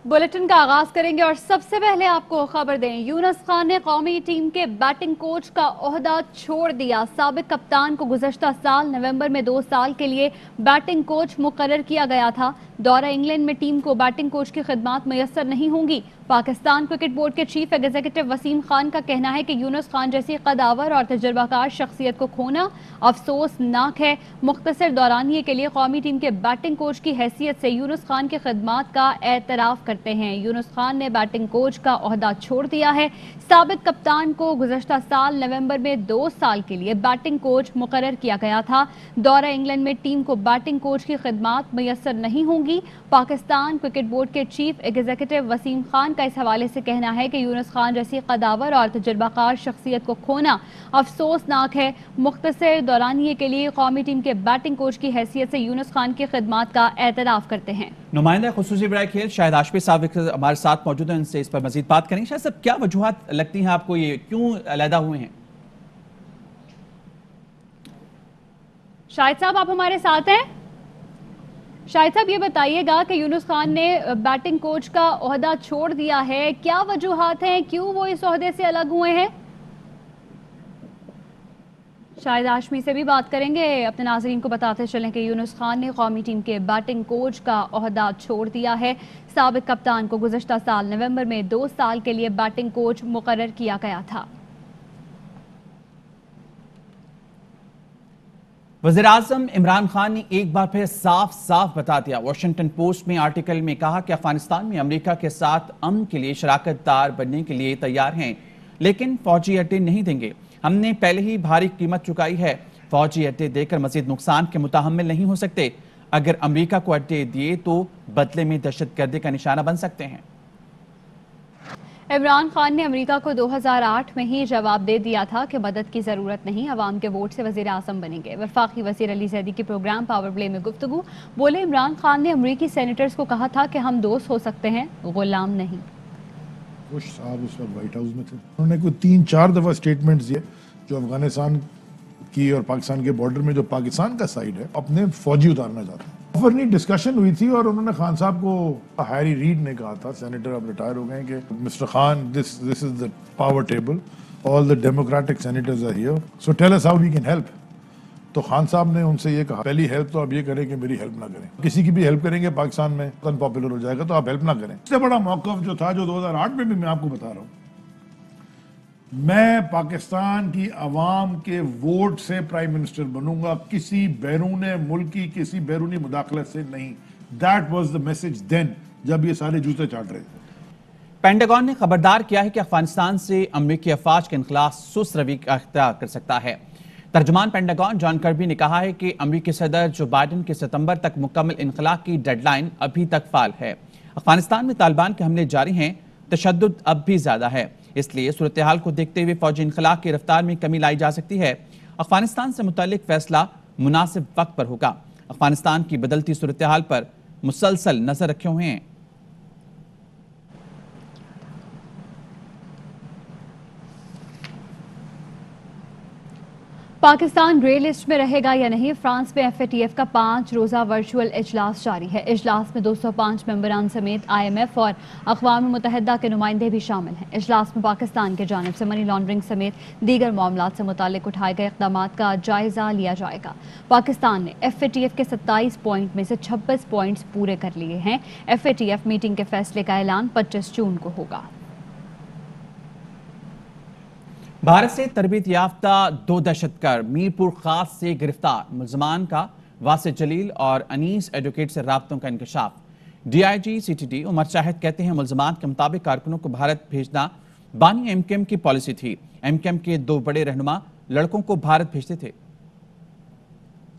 Bulletin का आगाज करेंगे और सबसे पहले आपको खबर दें, यूनुस खान ने कौमी टीम के बैटिंग कोच का ओहदा छोड़ दिया। साबिक कप्तान को गुज़श्ता साल नवंबर में 2 साल के लिए बैटिंग कोच मुकर्रर किया गया था। दौरा इंग्लैंड में टीम को बैटिंग कोच की खिदमात मैसर नहीं होंगी। पाकिस्तान क्रिकेट बोर्ड के चीफ एग्जीक्यूटिव वसीम खान का कहना है कि यूनुस खान जैसी कदावर और तजुर्बाकार शख्सियत को खोना अफसोसनाक है। मुख्तसर दौरानिये के लिए कौमी टीम के बैटिंग कोच की हैसियत से यूनुस खान की खिदमात का एतराफ़ करते हैं। यूनुस खान ने बैटिंग कोच का ओहदा छोड़ दिया है। साबिक कप्तान को गुज़श्ता साल नवंबर में 2 साल के लिए बैटिंग कोच मुकर्रर किया गया था। दौरा इंग्लैंड में टीम को बैटिंग कोच की खिदमात मैसर नहीं होंगी। पाकिस्तान क्रिकेट बोर्ड के चीफ एग्जीक्यूटिव वसीम खान का इस हवाले से कहना है कि यूनुस खान जैसी कदावर और तजुर्बाकार शख्सियत को खोना अफसोसनाक है। मुख्तसर दौरानिये के लिए कौमी टीम के बैटिंग कोच की हैसियत से यूनुस खान की खिदमात का एतराफ़ करते हैं। नुमाइंदा खुसूसी बराए खेल शाहिद हाशमी साहब हमारे साथ मौजूद हैं, उनसे इस पर मजीद बात करेंगे। शायद साहब, क्या वजूहात लगती हैं आपको, ये क्यों अलहदा हुए हैं? शाहिद साहब, आप हमारे साथ हैं? शाहिद साहब, ये बताइएगा कि यूनुस खान ने बैटिंग कोच का ओहदा छोड़ दिया है, क्या वजूहात हैं, क्यों वो इस ओहदे से अलग हुए हैं? शाहिद हाशमी से भी बात करेंगे। अपने नाज़रीन को बताते चलें कि यूनुस खान ने कौमी टीम के बैटिंग कोच का ओहदा छोड़ दिया है। साबिक कप्तान को गुज़श्ता साल नवंबर में 2 साल के लिए बैटिंग कोच मुकर्रर किया गया था। वज़ीर-ए-आज़म इमरान खान ने एक बार फिर साफ साफ बता दिया। वॉशिंगटन पोस्ट में आर्टिकल में कहा कि अफगानिस्तान में अमेरिका के साथ अमन के लिए शराकतदार बनने के लिए तैयार हैं, लेकिन फौजी अड्डे नहीं देंगे। हमने पहले ही भारी कीमत चुकाई है, फौजी अड्डे देकर मजीद नुकसान के मुतहम्मिल नहीं हो सकते। अगर अमेरिका को अड्डे दिए तो बदले में दहशतगर्दी का निशाना बन सकते हैं। इमरान खान ने अमेरिका को 2008 में ही जवाब दे दिया था कि मदद की जरूरत नहीं, अवाम के वोट से वजीर आज़म बनेंगे। वफाकी वजीर अली ज़ैदी की प्रोग्राम पावर प्ले में गुफ्तगू बोले, इमरान खान ने अमरीकी सेनेटर्स को कहा था कि हम दोस्त हो सकते हैं, गुलाम नहीं। बुश साहब उस वक्त व्हाइट हाउस में थे, उन्होंने कोई 3-4 दफ़ा स्टेटमेंट्स दिए जो अफगानिस्तान की और पाकिस्तान के बॉर्डर में जो पाकिस्तान का साइड है अपने फौजी उतारना चाहते हैं। ऑफरनी डिस्कशन हुई थी और उन्होंने खान साहब को, हैरी रीड ने कहा था, सेनेटर अब रिटायर हो गए, कि mister Khan, this is the power table, all the democratic senators are here, so tell us how we can help. तो खान साहब ने उनसे ये कहा, पहली हेल्प तो आप ये करें कि मेरी हेल्प ना करें, किसी की भी हेल्प करेंगे पाकिस्तान में अनपॉपुलर हो जाएगा, तो आप हेल्प ना करें। इससे बड़ा मौक़िफ़ जो था, जो 2008 में भी मैं आपको बता रहा हूँ, मैं पाकिस्तान की आवाम के वोट से प्राइम मिनिस्टर बनूंगा, किसी बैरून मुल्क की किसी बैरूनी मुदाखलत से नहीं। That was the message then, जब ये सारे जूते चाट रहे थे। पेंटागन ने खबरदार किया है कि अफगानिस्तान से अमरीकी अफवाज के खिलाफ सुस्त रवैया अख्तियार कर सकता है। तर्जुमान पेंटागन जॉन कर्बी ने कहा है कि अमरीकी सदर जो बाइडन के सितंबर तक मुकम्मल इनखला की डेडलाइन अभी तक फाल है। अफगानिस्तान में तालिबान के हमले जारी हैं, तशद्दुद अब भी ज्यादा है, इसलिए सूरत हाल को देखते हुए फौजी इनखला की रफ्तार में कमी लाई जा सकती है। अफगानिस्तान से मुतालिक फैसला मुनासिब वक्त पर होगा। अफगानिस्तान की बदलती सूरत हाल पर मुसलसल नजर रखे हुए हैं। पाकिस्तान ग्रे लिस्ट में रहेगा या नहीं, फ्रांस में FATF का 5 रोज़ा वर्चुअल इजलास जारी है। इजलास में 205 मेंबरान समेत IMF और अक़वाम मुत्तहिदा के नुमाइंदे भी शामिल हैं। इजलास में पाकिस्तान की जानिब से मनी लॉन्ड्रिंग समेत दीगर मामलात से मुतालिक उठाए गए इक़दामात का जायजा लिया जाएगा। पाकिस्तान ने FATF के 27 पॉइंट में से 26 पॉइंट्स पूरे कर लिए हैं। FATF मीटिंग के फैसले का ऐलान 25 जून को होगा। भारत से तरबियत याफ्ता 2 दहशतगर्द मीरपुर खास से गिरफ्तार। मुलजमान का वासिफ जलील और अनीस एडवोकेट से राब्तों का इंकशाफ। DIG CTD उमर शाहिद कहते हैं, मुलजमान के मुताबिक कारकुनों को भारत भेजना बानी MKM की पॉलिसी थी। MKM के 2 बड़े रहनुमा लड़कों को भारत भेजते थे।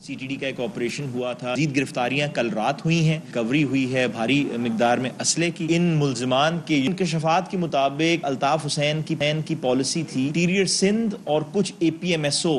CTD का एक ऑपरेशन हुआ था, मज़ीद गिरफ्तारियां कल रात हुई हैं, कवरी हुई है भारी मिकदार में असले की। इन मुल्जिमान के इंकशाफात के मुताबिक अल्ताफ हुसैन की पॉलिसी थी इंटीरियर सिंध और कुछ APMSO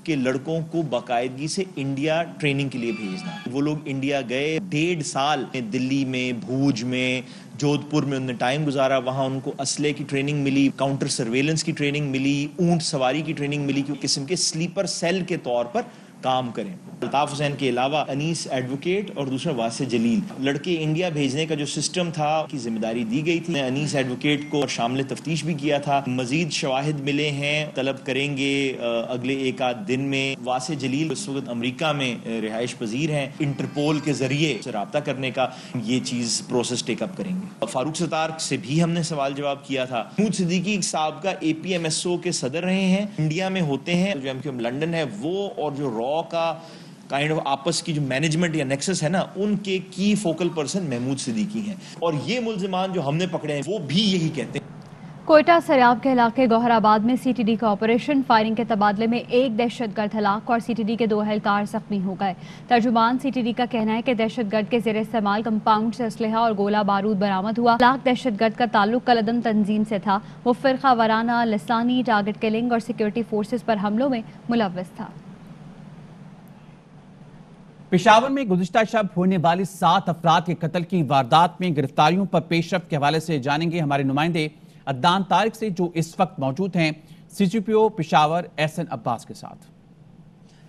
के लड़कों को बाकायदगी से इंडिया ट्रेनिंग के लिए भेजना। वो लोग इंडिया गए, 1.5 साल दिल्ली में, भूज में, जोधपुर में उन्होंने टाइम गुजारा। वहाँ उनको असले की ट्रेनिंग मिली, काउंटर सर्वेलेंस की ट्रेनिंग मिली, ऊंट सवारी की ट्रेनिंग मिली, किस्म के स्लीपर सेल के तौर पर काम करें। अल्ताफ हुसैन के अलावा अनीस एडवोकेट और दूसरा वासे जलील, लड़के इंडिया भेजने का जो सिस्टम था की जिम्मेदारी दी गई थी। अनीस एडवोकेट को शामिल तफ्तीश भी किया था। मजीद शवाहिद मिले हैं, तलब करेंगे अगले एक आध दिन में। वासे जलील इस वक्त अमेरिका में रिहाइश पजीर हैं। इंटरपोल के जरिए से रब्ता करने का ये चीज प्रोसेस टेकअप करेंगे। फारूक सत्तार से भी हमने सवाल जवाब किया था। महमूद सिद्दीकी साहब का APMSO के सदर रहे हैं, इंडिया में होते हैं। जो MQM लंदन है वो और जो रॉ का काइंड ऑफ आपस की जो मैनेजमेंट या नेक्सस है ना, उनके की फोकल पर्सन महमूद सिद्दीकी हैं। और ये मुल्जिमान जो हमने पकड़े हैं वो भी यही कहते हैं। कोयटा सरियाब के इलाके गौहराबाद में CTD का ऑपरेशन, फायरिंग के तबादले में एक दहशतगर्द हलाक और CTD के 2 एहलकार जख्मी हो गए। तर्जुमान CTD का कहना है कि दहशतगर्द के ज़ेर इस्तेमाल कंपाउंड से असलहा और गोला बारूद बरामद हुआ। हलाक दहशतगर्द का ताल्लुक कलदम तंजीम से था। वो फिरका वाराना, लिसानी, टारगेट किलिंग और सिक्योरिटी फोर्सेस पर हमलों में मुलव्वस था। पेशावर में गुज़िश्ता शब होने वाली 7 अफराद के कत्ल की वारदात में गिरफ्तारियों पर पेशरफ्त के हवाले से जानेंगे हमारे नुमाइंदे अदनान तारिक से, जो इस वक्त मौजूद हैं CGPO पेशावर SN अब्बास के साथ।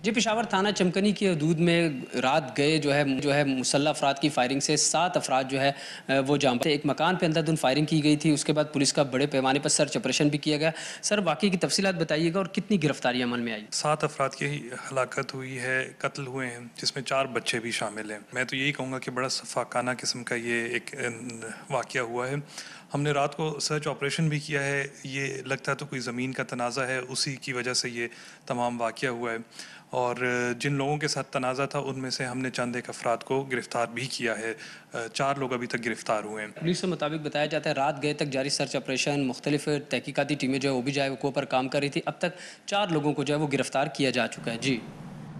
जी, पेशावर थाना चमकनी की हदूद में रात गए जो है मुसल्लह अफराद की फायरिंग से 7 अफराद जो है वो जाम थे। एक मकान पे अंधाधुंध फायरिंग की गई थी। उसके बाद पुलिस का बड़े पैमाने पर सर्च ऑपरेशन भी किया गया। सर, वाकई की तफसीलात बताइएगा और कितनी गिरफ्तारियां अमल में आई? 7 अफराद की हलाकत हुई है, कत्ल हुए हैं, जिसमें 4 बच्चे भी शामिल हैं। मैं तो यही कहूँगा कि बड़ा सफाकाना किस्म का ये एक वाक़या हुआ है। हमने रात को सर्च ऑपरेशन भी किया है। ये लगता है तो कोई ज़मीन का तनाज़ा है, उसी की वजह से ये तमाम वाक़या हुआ है। और जिन लोगों के साथ तनाज़ा था उनमें से हमने चंद एक अफराद को गिरफ़्तार भी किया है। 4 लोग अभी तक गिरफ़्तार हुए हैं। पुलिस के मुताबिक बताया जाता है रात गए तक जारी सर्च ऑपरेशन, मुख्तलिफ तहकीकाती टीमें जो है वो भी जाए वो पर काम कर रही थी। अब तक 4 लोगों को जो है वो गिरफ्तार किया जा चुका है। जी,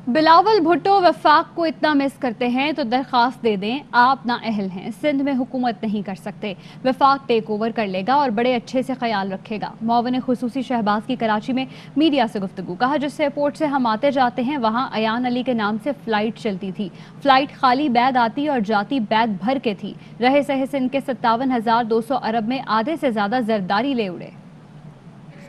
बिलावल भुट्टो वफाक को इतना मिस करते हैं तो दरख्वास्त दे दें, आप ना अहल हैं, सिंध में हुकूमत नहीं कर सकते। वफाक टेक ओवर कर लेगा और बड़े अच्छे से ख्याल रखेगा। मुआविन खुसूसी शहबाज की कराची में मीडिया से गुफ्तगू, कहा जिस एयरपोर्ट से हम आते जाते हैं वहाँ अयान अली के नाम से फ़्लाइट चलती थी। फ़्लाइट खाली बैग आती और जाती बैग भर के थी। रहे सहे सिंध के 57,200 अरब में आधे से ज़्यादा जरदारी ले उड़े।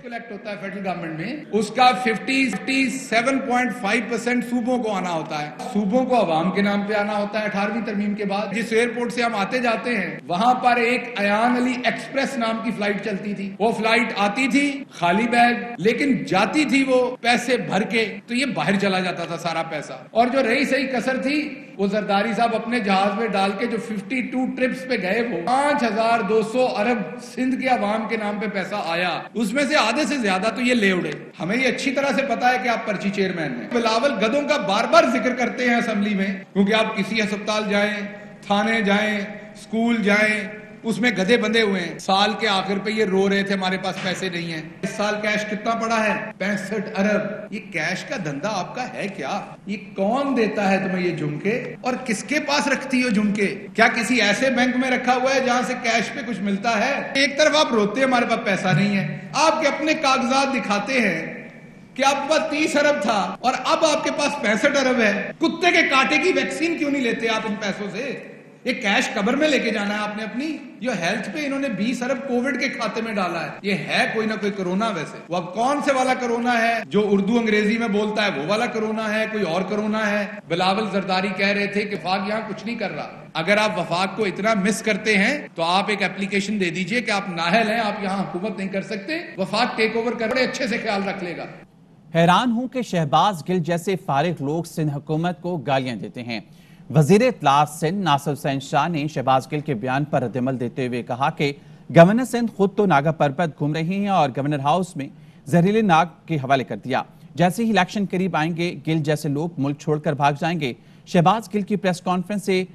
कलेक्ट होता है फेडरल गवर्नमेंट में, उसका 57.5% सूबों को आना होता है। सूबों को अवाम के नाम पे आना होता है 18वीं तरमीम के बाद। जिस एयरपोर्ट से हम आते जाते हैं वहां पर एक अयान अली एक्सप्रेस नाम की फ्लाइट चलती थी। वो फ्लाइट आती थी खाली बैग, लेकिन जाती थी वो पैसे भर के, तो ये बाहर चला जाता था सारा पैसा। और जो रही सही कसर थी वो जरदारी साहब अपने जहाज में डाल के जो 52 ट्रिप्स पे गए, वो 5,200 अरब सिंध के अवाम के नाम पे पैसा आया, उसमें से आधे से ज्यादा तो ये ले उड़े। हमें ये अच्छी तरह से पता है कि आप पर्ची चेयरमैन हैं। बिलावल गधों का बार बार जिक्र करते हैं असेंबली में, क्योंकि आप किसी अस्पताल जाएं, थाने जाएं, स्कूल जाएं, उसमें गधे बंधे हुए हैं। साल के आखिर पे ये रो रहे थे हमारे पास पैसे नहीं है। इस साल कैश कितना पड़ा है? 65 अरब। ये कैश का धंधा आपका है क्या? ये कौन देता है तुम्हें ये झुमके, और किसके पास रखती हो झुमके? क्या किसी ऐसे बैंक में रखा हुआ है जहां से कैश पे कुछ मिलता है? एक तरफ आप रोते हैं हमारे पास पैसा नहीं है, आपके अपने कागजात दिखाते हैं कि आपके पास 30 अरब था और अब आपके पास 65 अरब है। कुत्ते के कांटे की वैक्सीन क्यों नहीं लेते आप इन पैसों से? ये कैश कब्र में लेके जाना है आपने अपनी। जो हेल्थ पे इन्होंने 20 अरब कोविड के खाते में डाला है, ये है कोई ना कोई कोरोना। वैसे वो अब कौन से वाला कोरोना है? जो उर्दू अंग्रेजी में बोलता है वो वाला कोरोना है, कोई और कोरोना है? बिलावल जरदारी कह रहे थे कि वफाक यहाँ कुछ नहीं कर रहा। अगर आप वफाक को इतना मिस करते हैं तो आप एक एप्लीकेशन दे दीजिए कि आप नाअहल हैं, आप यहाँ हुकूमत नहीं कर सकते। वफाक टेक ओवर कर बड़े अच्छे से ख्याल रख लेगा। हैरान हूं कि शहबाज गिल जैसे फारिग लोग सिंध हुकूमत को गालियां देते हैं। वजीर इत्तलात सिंध नासिर हुसैन शाह ने शहबाज गिल के बयान पर रद्दअमल देते हुए कहा कि गवर्नर सिंध खुद तो नागा परपत घूम रही हैं और गवर्नर हाउस में जहरीले नाग के हवाले कर दिया। जैसे ही इलेक्शन करीब आएंगे गिल जैसे लोग मुल्क छोड़कर भाग जाएंगे। शहबाज गिल की प्रेस कॉन्फ्रेंस से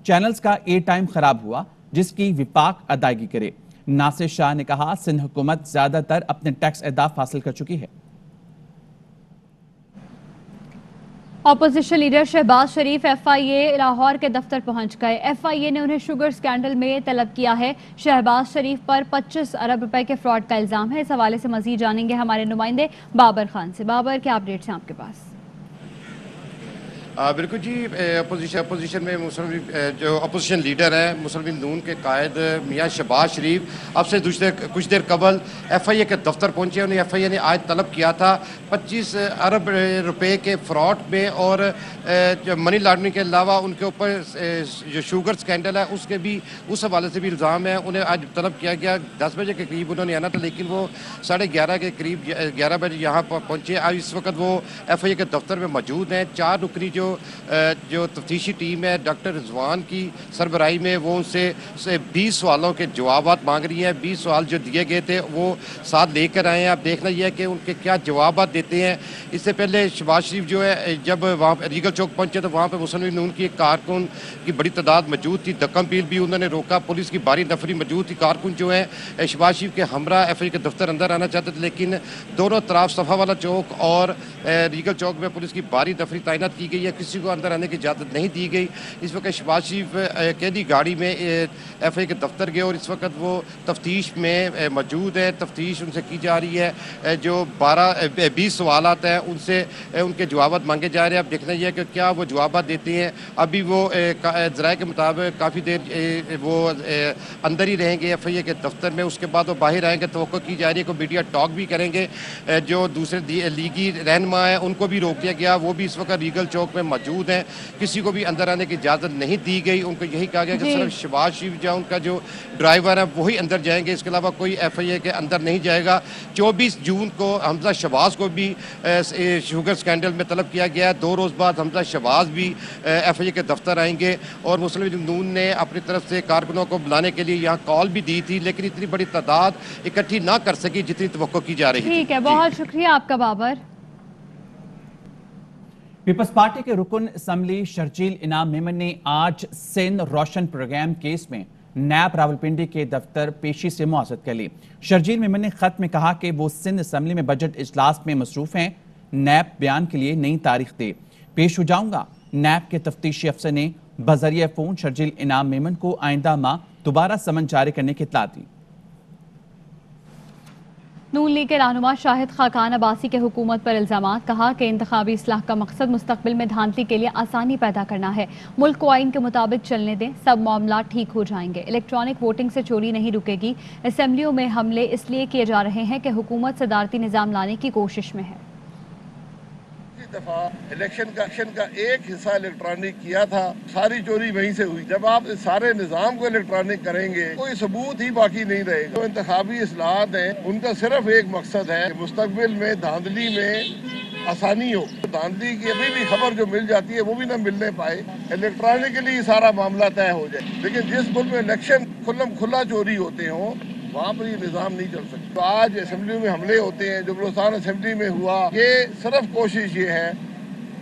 चैनल्स का एयर टाइम खराब हुआ, जिसकी विपाक अदायगी करे। नासिर शाह ने कहा सिंध हुकूमत ज्यादातर अपने टैक्स अहदाफ हासिल कर चुकी है। अपोजिशन लीडर शहबाज शरीफ FIA लाहौर के दफ्तर पहुंच गए। FIA ने उन्हें शुगर स्कैंडल में तलब किया है। शहबाज शरीफ पर 25 अरब रुपए के फ्रॉड का इल्जाम है। इस हवाले से मजीद जानेंगे हमारे नुमाइंदे बाबर खान से। बाबर, क्या अपडेट्स हैं आपके पास? بالکل جی، اپوزیشن میں جو اپوزیشن لیڈر ہیں مسلم نون کے قائد میاں شہباز شریف اب سے کچھ دیر قبل ایف آئی اے کے دفتر پہنچے. انہیں ایف آئی اے نے آج طلب کیا تھا 25 ارب روپے کے فراڈ میں اور جو منی لانڈرنگ کے علاوہ ان کے اوپر جو شوگر سکینڈل ہے اس حوالے سے بھی الزام ہے. انہیں آج طلب کیا گیا 10 بجے کے قریب انہوں نے آنا تھا، لیکن وہ 11:30 کے قریب 11 بجے یہاں پہنچے. آج اس وقت وہ ایف آئی اے کے دفتر میں موجود ہیں. 4 رکنی جو تفتیشی ٹیم ہے ڈاکٹر رضوان کی سربراہی میں، وہ ان سے 20 سوالوں کے جوابات مانگ رہی ہیں. 20 سوال جو دیے گئے تھے وہ ساتھ لے کر آئے ہیں. اب دیکھنا یہ ہے کہ ان کے کیا جوابات دیتے ہیں. اس سے پہلے شہباز شریف جو ہے جب وہاں پہ ریگل چوک پہنچے تو وہاں پہ مسلم نون کی ایک کارکن کی بڑی تعداد موجود تھی. دکم پیل بھی انہوں نے روکا. پولیس کی بھاری نفری موجود تھی. کارکن جو ہے شہباز شریف کے ہمراہ ایف آئی اے کے دفتر اندر آنا چاہتے تھے، لیکن دونوں طرف صفا والا چوک اور ریگل چوک میں پولیس کی بھاری نفری تعینات کی گئی ہے. کسی کو اندر آنے کی اجازت نہیں دی گئی. اس وقت شہباز شریف قیدی گاڑی میں ایف آئی اے کے دفتر گئے اور اس وقت وہ تفتیش میں موجود ہے. تفتیش ان سے کی جا رہی ہے. جو 20 سوالات ہیں ان کے جوابات مانگے جا رہے ہیں. اب دیکھنا یہ ہے کہ کیا وہ جوابات دیتے ہیں. ابھی وہ ذرائع کے مطابق کافی دیر وہ اندر ہی رہیں گے ایف آئی اے کے دفتر میں. اس کے بعد وہ باہر آئیں گے. توقع کی جا رہی ہے کہ میڈیا ٹاک بھی کریں گے. جو دوسرے لیگی رہنما ہیں ان کو بھی روک دیا گیا. وہ بھی اس وقت ریگل چوک میں موجود ہیں. کسی کو بھی اندر آنے کی اجازت نہیں دی گئی. ان کو یہی کہا گیا کہ صرف شہباز شریف جو ان کا جو ڈرائیور ہے وہی اندر جائیں گے. اس کے علاوہ کوئی ایف آئی اے کے اندر نہیں جائے گا. 24 جون کو حمزہ شہباز کو بھی شوگر سکینڈل میں طلب کیا گیا ہے. 2 روز بعد حمزہ شہباز بھی ایف آئی اے کے دفتر آئیں گے. اور مسلم نون نے اپنی طرف سے کارکنوں کو بلانے کے لیے یہاں کال بھی دی تھی، لیکن اتنی بڑی تعداد اکٹھی نہ کر سکی جتنی توقع کی جا رہی تھی. ٹھیک ہے، بہت شکریہ آپ کا بابر. پیپلز پارٹی کے رکن اسمبلی شرجیل انعام میمن نے آج سندھ روشن پروگرام کیس میں نیب راولپنڈی کے دفتر پیشی سے معذرت کر لی. شرجیل میمن نے خط میں کہا کہ وہ سندھ اسمبلی میں بجٹ اجلاس میں مصروف ہیں. نیب بیان کے لیے نئی تاریخ دے، پیش ہو جاؤں گا. نیب کے تفتیشی افسر نے بذریعہ فون شرجیل انعام میمن کو آئندہ ماہ دوبارہ سمن جاری کرنے کی اطلاع دی. نون لیگ کے رہنما شاہد خاقان عباسی کے حکومت پر الزامات. کہا کہ انتخابی اصلاح کا مقصد مستقبل میں دھاندلی کے لیے آسانی پیدا کرنا ہے. ملک کو آئین کے مطابق چلنے دیں، سب معاملات ٹھیک ہو جائیں گے. الیکٹرانک ووٹنگ سے چوری نہیں رکے گی. اسمبلیوں میں حملے اس لیے کیے جا رہے ہیں کہ حکومت صدارتی نظام لانے کی کوشش میں ہے. دفعہ الیکشن کا ایک حصہ الیکٹرانک کیا تھا، ساری چوری وہیں سے ہوئی. جب آپ سارے نظام کو الیکٹرانک کریں گے کوئی ثبوت ہی باقی نہیں رہے گا. جو انتخابی اصلاحات ہیں ان کا صرف ایک مقصد ہے کہ مستقبل میں دھاندلی میں آسانی ہو. دھاندلی کی ابھی بھی خبر جو مل جاتی ہے وہ بھی نہ ملنے پائے. الیکٹرانکلی سارا معاملہ طے ہو جائے. لیکن جس ملک میں الیکشن کھلا چوری ہوتے ہوں وہاں پر یہ نظام نہیں چل سکتا. تو آج اسمبلی میں حملے ہوتے ہیں جو بلوچستان اسمبلی میں ہوا. یہ صرف کوشش یہ ہے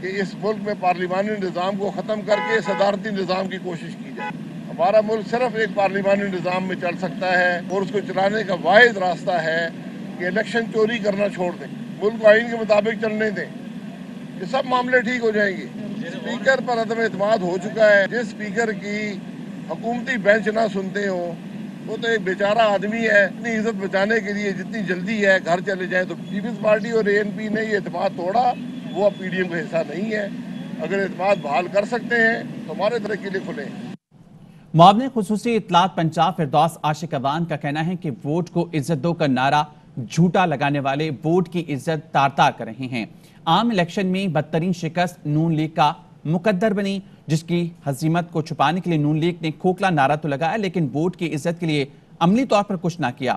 کہ اس ملک میں پارلیمانی نظام کو ختم کر کے صدارتی نظام کی کوشش کی جائے. ہمارا ملک صرف ایک پارلیمانی نظام میں چل سکتا ہے اور اس کو چلانے کا واحد راستہ ہے کہ الیکشن چوری کرنا چھوڑ دیں، ملک کو آئین کے مطابق چلنے دیں. یہ سب معاملے ٹھیک ہو جائیں گے. اسپیکر پر عدم اعتماد ہو چکا ہے. جس اسپیکر کی حکومتی بینچ نہ سنتے ہوں وہ تو ایک بیچارہ آدمی ہے. اپنی عزت بچانے کے لیے جتنی جلدی ہے گھر چلے جائیں. تو پیپلز پارٹی اور اے این پی نے یہ اعتماد توڑا، وہ اب پی ڈی ایم کا حصہ نہیں ہے. اگر اعتماد بحال کر سکتے ہیں تو ہمارے طرح کے لیے کھلے ہیں. معاون خصوصی اطلاعات پنجاب فردوس عاشق اوان کا کہنا ہے کہ ووٹ کو عزت دو کا نعرہ جھوٹا لگانے والے ووٹ کی عزت تار تار کر رہے ہیں. عام الیکشن میں بدترین شکست نون لیگ کا مقدر بنی، جس کی ہزیمت کو چھپانے کے لیے نون لیگ نے کھوکھلا نعرہ تو لگایا لیکن ووٹ کی عزت کے لیے عملی طور پر کچھ نہ کیا.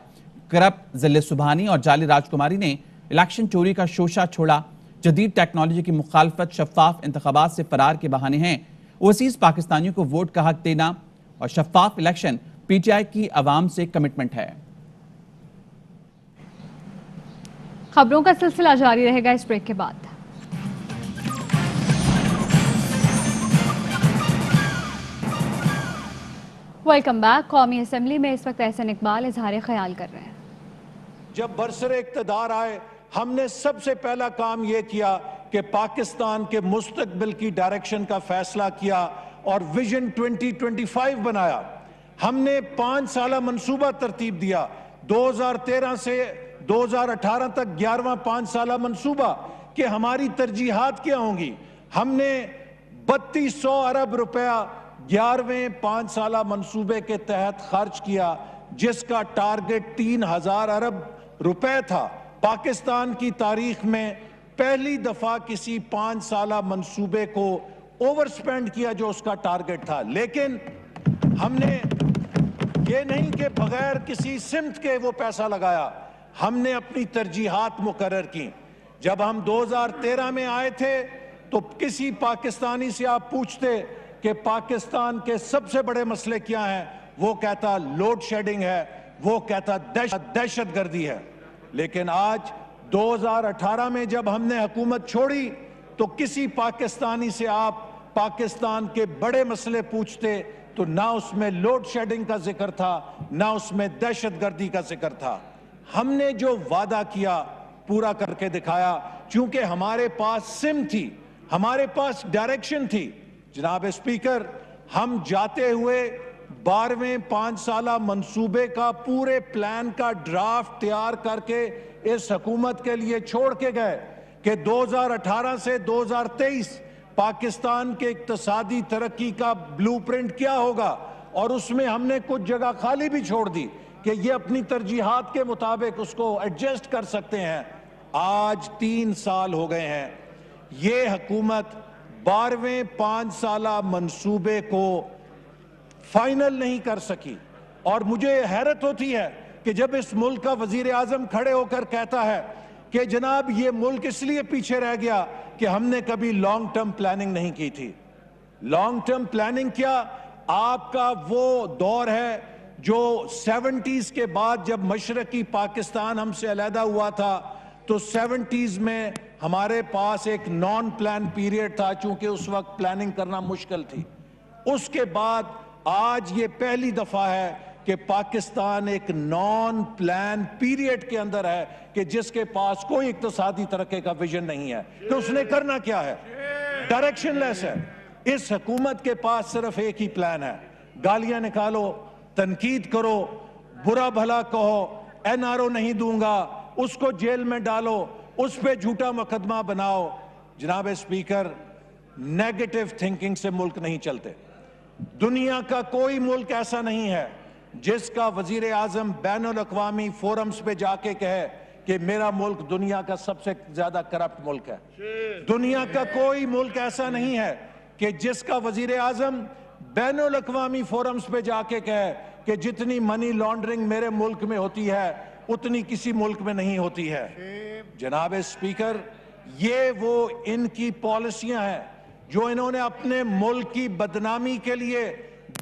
کرپٹ ذل سبحانی اور جعلی راج کماری نے الیکشن چوری کا شوشہ چھوڑا. جدید ٹیکنالوجی کی مخالفت شفاف انتخابات سے فرار کے بہانے ہیں. اوورسیز پاکستانیوں کو ووٹ کا حق دینا اور شفاف الیکشن پی ٹی آئی کی عوام سے کمٹمنٹ ہے. خبروں کا سلسلہ جاری رہے گا اس بریک کے بعد. Welcome back. قومی اسمبلی میں اس وقت احسن اقبال اظہار خیال کر رہے ہیں. جب برسر اقتدار آئے ہم نے سب سے پہلا کام یہ کیا کہ پاکستان کے مستقبل کی ڈائریکشن کا فیصلہ کیا اور ویژن 2025 بنایا. ہم نے 5 سالہ منصوبہ ترتیب دیا. 2013 سے 2018 تک 11واں 5 سالہ منصوبہ کہ ہماری ترجیحات کیا ہوں گی. ہم نے 3200 अरब रुपया 11वें 5 साला मंसूबे के तहत खर्च किया, जिसका टारगेट 3000 अरब रुपए था। पाकिस्तान की तारीख में पहली दफा किसी 5 साला मंसूबे को ओवर स्पेंड किया जो उसका टारगेट था। लेकिन हमने ये नहीं कि बगैर किसी सिमत के वो पैसा लगाया, हमने अपनी तरजीहात मुकर्रर की। जब हम 2013 में आए थे तो किसी पाकिस्तानी से आप पूछते कि पाकिस्तान के सबसे बड़े मसले क्या हैं, वो कहता लोड शेडिंग है, वो कहता दहशतगर्दी है। लेकिन आज 2018 में जब हमने हुकूमत छोड़ी तो किसी पाकिस्तानी से आप पाकिस्तान के बड़े मसले पूछते तो ना उसमें लोड शेडिंग का जिक्र था, ना उसमें दहशतगर्दी का जिक्र था। हमने जो वादा किया पूरा करके दिखाया, क्योंकि हमारे पास सिम थी, हमारे पास डायरेक्शन थी। जनाब स्पीकर, हम जाते हुए 12वें 5 साला मंसूबे का पूरे प्लान का ड्राफ्ट तैयार करके इस हुकूमत के लिए छोड़ के गए कि 2018 से 2023 पाकिस्तान के इक्तिसादी तरक्की का ब्लूप्रिंट क्या होगा, और उसमें हमने कुछ जगह खाली भी छोड़ दी कि ये अपनी तरजीहात के मुताबिक उसको एडजस्ट कर सकते हैं। आज 3 साल हो गए हैं, ये हुकूमत 12वें 5 साला मंसूबे को फाइनल नहीं कर सकी। और मुझे हैरत होती है कि जब इस मुल्क का वजीर आजम खड़े होकर कहता है कि जनाब ये मुल्क इसलिए पीछे रह गया कि हमने कभी लॉन्ग टर्म प्लानिंग नहीं की थी। लॉन्ग टर्म प्लानिंग क्या, आपका वो दौर है जो 70s के बाद जब मशरकी पाकिस्तान हमसे अलहदा हुआ था तो 70s में हमारे पास एक नॉन प्लान पीरियड था, चूंकि उस वक्त प्लानिंग करना मुश्किल थी। उसके बाद आज ये पहली दफा है कि पाकिस्तान एक नॉन प्लान पीरियड के अंदर है कि जिसके पास कोई इक्तिसादी तरक्की का विजन नहीं है कि उसने करना क्या है, डायरेक्शनलेस है। इस हुकूमत के पास सिर्फ एक ही प्लान है, गालियां निकालो, तनकीद करो, बुरा भला कहो, NRO नहीं दूंगा, उसको जेल में डालो, उस पे झूठा मुकदमा बनाओ। जनाब स्पीकर, नेगेटिव थिंकिंग से मुल्क नहीं चलते। दुनिया का कोई मुल्क ऐसा नहीं है जिसका वजीर आजम बैनुल अक़वामी फोरम्स पे जाके कहे कि मेरा मुल्क दुनिया का सबसे ज्यादा करप्ट मुल्क है। दुनिया का कोई मुल्क ऐसा नहीं है कि जिसका वजीर आजम बैनुल अक़वामी फोरम्स पे जाके कहे कि जितनी मनी लॉन्ड्रिंग मेरे मुल्क में होती है उतनी किसी मुल्क में नहीं होती है। जनाब स्पीकर, ये वो इनकी पॉलिसियां हैं जो इन्होंने अपने मुल्क की बदनामी के लिए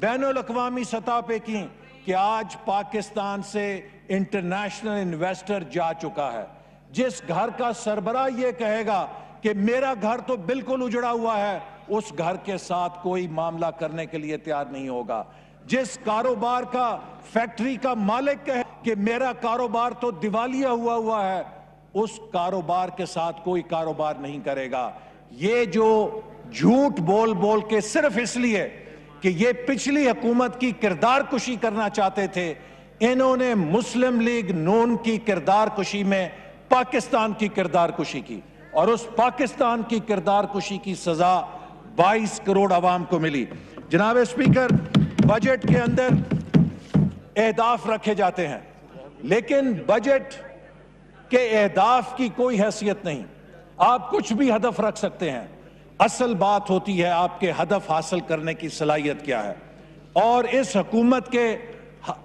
बैनुल अक़वामी सतह पे की कि आज पाकिस्तान से इंटरनेशनल इन्वेस्टर जा चुका है। जिस घर का सरबराह ये कहेगा कि मेरा घर तो बिल्कुल उजड़ा हुआ है, उस घर के साथ कोई मामला करने के लिए तैयार नहीं होगा। जिस कारोबार का फैक्ट्री का मालिक कहे कि मेरा कारोबार तो दिवालिया हुआ है, उस कारोबार के साथ कोई कारोबार नहीं करेगा। ये जो झूठ बोल बोल के सिर्फ इसलिए कि ये पिछली हुकूमत की किरदार कुशी करना चाहते थे, इन्होंने मुस्लिम लीग नून की किरदार कुशी में पाकिस्तान की किरदार कुशी की, और उस पाकिस्तान की किरदार कुशी की सजा 22 करोड़ अवाम को मिली। जनाब स्पीकर, बजट के अंदर अहदाफ रखे जाते हैं, लेकिन बजट के अहदाफ की कोई हैसियत नहीं। आप कुछ भी हदफ रख सकते हैं, असल बात होती है आपके हदफ हासिल करने की सलाहियत क्या है। और इस हुकूमत के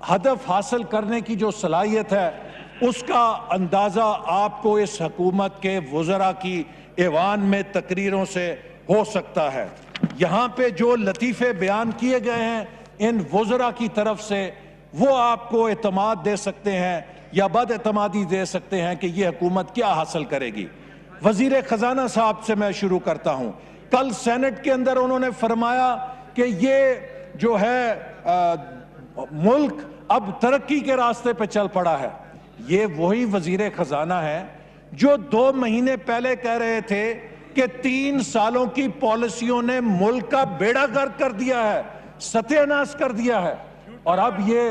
हदफ हासिल करने की जो सलाहियत है उसका अंदाजा आपको इस हुकूमत के वज़रा की ऐवान में तकरीरों से हो सकता है। यहाँ पे जो लतीफ़े बयान किए गए हैं इन वज़रा की तरफ से, वो आपको एतमाद दे सकते हैं या बदएतमादी दे सकते हैं कि ये हुकूमत क्या हासिल करेगी। वजीर खजाना साहब से मैं शुरू करता हूं। कल सेनेट के अंदर उन्होंने फरमाया कि ये जो है मुल्क अब तरक्की के रास्ते पे चल पड़ा है। ये वही वजीर खजाना है जो 2 महीने पहले कह रहे थे कि 3 सालों की पॉलिसियों ने मुल्क का बेड़ा गर्क कर दिया है, सत्यानाश कर दिया है, और अब ये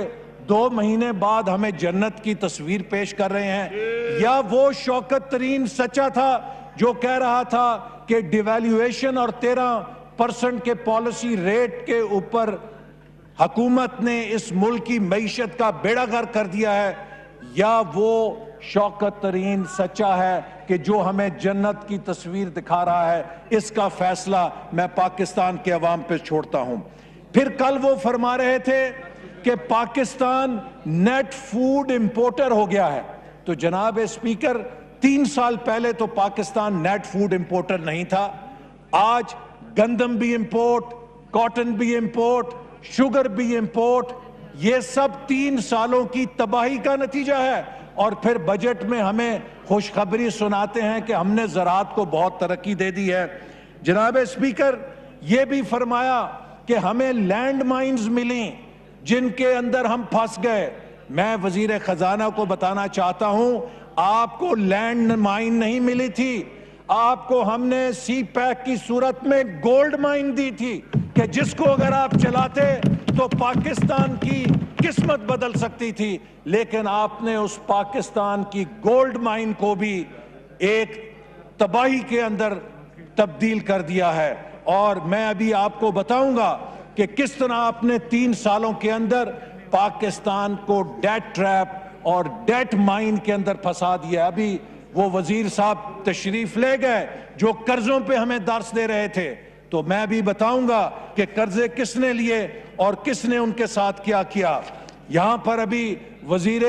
2 महीने बाद हमें जन्नत की तस्वीर पेश कर रहे हैं। या वो शौकत तरीन सच्चा था जो कह रहा था कि डिवैल्यूएशन और 5% کے پالیسی ریٹ کے اوپر حکومت نے اس ملک کی معیشت کا بیڑا غرق کر دیا ہے، یا وہ شوکت ترین سچا ہے کہ جو ہمیں جنت کی تصویر دکھا رہا ہے؟ اس کا فیصلہ میں پاکستان کے عوام پہ چھوڑتا ہوں۔ پھر کل وہ فرما رہے تھے کہ پاکستان نیٹ فوڈ امپورٹر ہو گیا ہے، تو جناب اسپیکر 3 سال پہلے تو پاکستان نیٹ فوڈ امپورٹر نہیں تھا۔ آج گندم بھی امپورٹ، کاٹن بھی امپورٹ، شوگر بھی امپورٹ، یہ سب 3 سالوں کی تباہی کا نتیجہ ہے۔ اور پھر بجٹ میں ہمیں خوشخبری سناتے ہیں کہ ہم نے زراعت کو بہت ترقی دے دی ہے۔ جناب اسپیکر، یہ بھی فرمایا کہ ہمیں لینڈ مائنز ملیں جن کے اندر ہم پھنس گئے۔ میں وزیر خزانہ کو بتانا چاہتا ہوں، آپ کو لینڈ مائن نہیں ملی تھی، آپ کو ہم نے سی پیک کی صورت میں گولڈ مائن دی تھی کہ جس کو اگر آپ چلاتے تو پاکستان کی قسمت بدل سکتی تھی، لیکن آپ نے اس پاکستان کی گولڈ مائن کو بھی ایک تباہی کے اندر تبدیل کر دیا ہے۔ اور میں ابھی آپ کو بتاؤں گا کہ کس طرح آپ نے 3 سالوں کے اندر پاکستان کو ڈیٹ ٹریپ اور ڈیٹ مائن کے اندر پھنسا دیا۔ ابھی وہ وزیر صاحب تشریف لے گئے جو قرضوں پہ ہمیں درس دے رہے تھے، تو میں بھی بتاؤں گا کہ قرضے کس نے لیے اور کس نے ان کے ساتھ کیا کیا۔ یہاں پر ابھی وزیر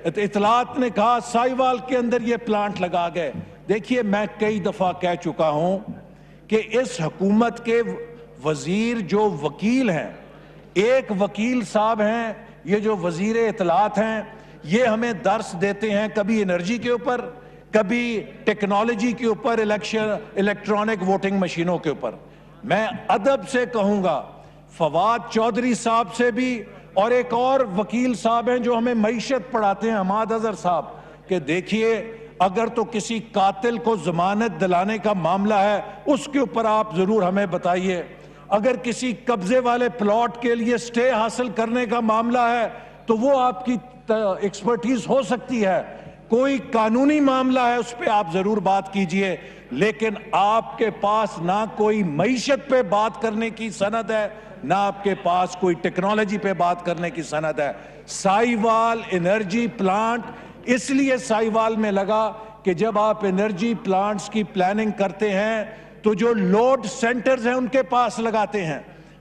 اطلاعات نے کہا سائیوال کے اندر یہ پلانٹ لگا گئے۔ دیکھیے، میں کئی دفعہ کہہ چکا ہوں کہ اس حکومت کے وزیر جو وکیل ہیں، ایک وکیل صاحب ہیں، یہ جو وزیر اطلاعات ہیں، یہ ہمیں درس دیتے ہیں کبھی انرجی کے اوپر، کبھی ٹیکنالوجی کے اوپر، الیکٹرانک ووٹنگ مشینوں کے اوپر۔ میں ادب سے کہوں گا فواد چودھری صاحب سے بھی، اور ایک اور وکیل صاحب ہیں جو ہمیں معیشت پڑھاتے ہیں، حماد اظہر صاحب، کہ دیکھیے اگر تو کسی قاتل کو ضمانت دلانے کا معاملہ ہے اس کے اوپر آپ ضرور ہمیں بتائیے، اگر کسی قبضے والے پلاٹ کے لیے سٹے حاصل کرنے کا معاملہ ہے تو وہ آپ کی ایکسپرٹیز ہو سکتی ہے، کوئی قانونی معاملہ ہے اس پہ آپ ضرور بات کیجئے، لیکن آپ کے پاس نہ کوئی معیشت پہ بات کرنے کی سند ہے، نہ آپ کے پاس کوئی ٹیکنالوجی پہ بات کرنے کی سند ہے۔ سائیوال انرجی پلانٹ اس لیے سائیوال میں لگا کہ جب آپ انرجی پلانٹس کی پلاننگ کرتے ہیں تو جو لوڈ سینٹرز ہیں ان کے پاس لگاتے ہیں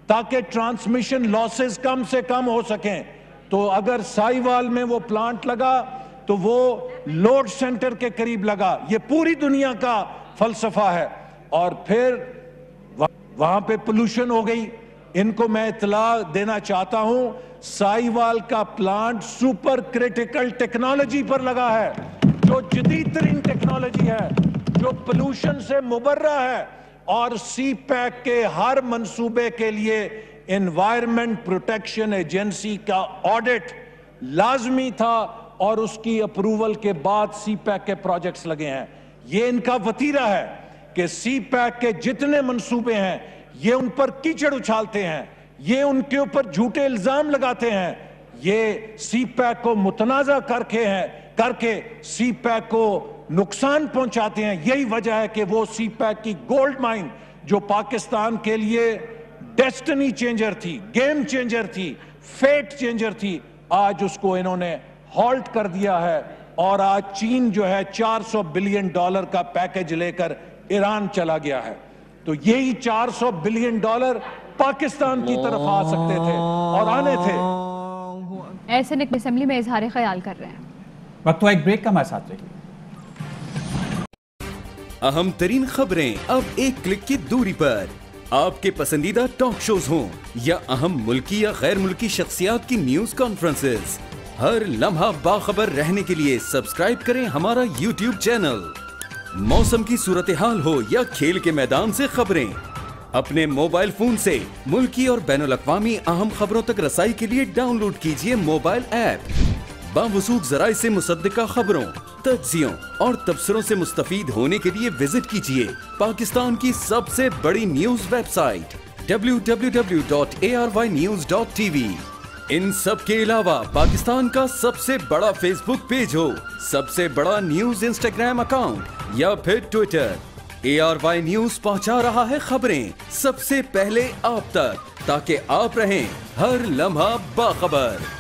تاکہ ٹرانسمیشن لاسز کم سے کم ہو سکیں۔ تو اگر سائیوال میں وہ پلانٹ لگا تو وہ لوڈ سینٹر کے قریب لگا، یہ پوری دنیا کا فلسفہ ہے۔ اور پھر وہاں پہ پولوشن ہو گئی۔ ان کو میں اطلاع دینا چاہتا ہوں، سائیوال کا پلانٹ سپر کریٹیکل ٹیکنالوجی پر لگا ہے، جو جدید ترین ٹیکنالوجی ہے، جو پولوشن سے مبرہ ہے، اور سی پیک کے ہر منصوبے کے لیے انوائرمنٹ پروٹیکشن ایجنسی کا آڈٹ لازمی تھا، اور اس کی اپروول کے بعد سی پیک کے پروجیکٹس لگے ہیں۔ یہ ان کا وتیرہ ہے کہ سی پیک کے جتنے منصوبے ہیں یہ ان پر کیچڑ اچھالتے ہیں، یہ ان کے اوپر جھوٹے الزام لگاتے ہیں، یہ سی پیک کو متنازع کر کے سی پیک کو نقصان پہنچاتے ہیں۔ یہی وجہ ہے کہ وہ سی پیک کی گولڈ مائن جو پاکستان کے لیے ڈیسٹنی چینجر تھی، گیم چینجر تھی، فیٹ چینجر تھی، آج اس کو انہوں نے ہالٹ کر دیا ہے، اور آج چین جو ہے $400 بلین کا پیکج لے کر ایران چلا گیا ہے۔ تو یہی $400 بلین پاکستان کی طرف آ سکتے تھے اور آنے تھے۔ ایسے نک اسمبلی میں اظہار خیال کر رہے ہیں۔ وقت ہوا ایک بریک کا، ہمارے ساتھ رہیے۔ اہم ترین خبریں اب ایک کلک کی دوری پر، آپ کے پسندیدہ ٹاک شوز ہوں یا اہم ملکی یا غیر ملکی شخصیات کی نیوز کانفرنسز، ہر لمحہ باخبر رہنے کے لیے سبسکرائب کریں ہمارا YouTube چینل۔ موسم کی صورتحال ہو یا کھیل کے میدان سے خبریں، اپنے موبائل فون سے ملکی اور بین الاقوامی اہم خبروں تک رسائی کے لیے ڈاؤن لوڈ کیجئے موبائل ایپ۔ باوثوق ذرائع سے مصدقہ خبروں، تجزیوں اور تبصروں سے مستفید ہونے کے لیے وزٹ کیجئے پاکستان کی سب سے بڑی نیوز ویب سائٹ www.arYnews.tv۔ ان سب کے علاوہ پاکستان کا سب سے بڑا فیس بک پیج ہو، سب سے بڑا نیوز انسٹاگرام اکاؤنٹ یا پھر ٹویٹر، ARY न्यूज पहुंचा रहा है खबरें सबसे पहले आप तक, ताकि आप रहें हर लम्हा बाखबर।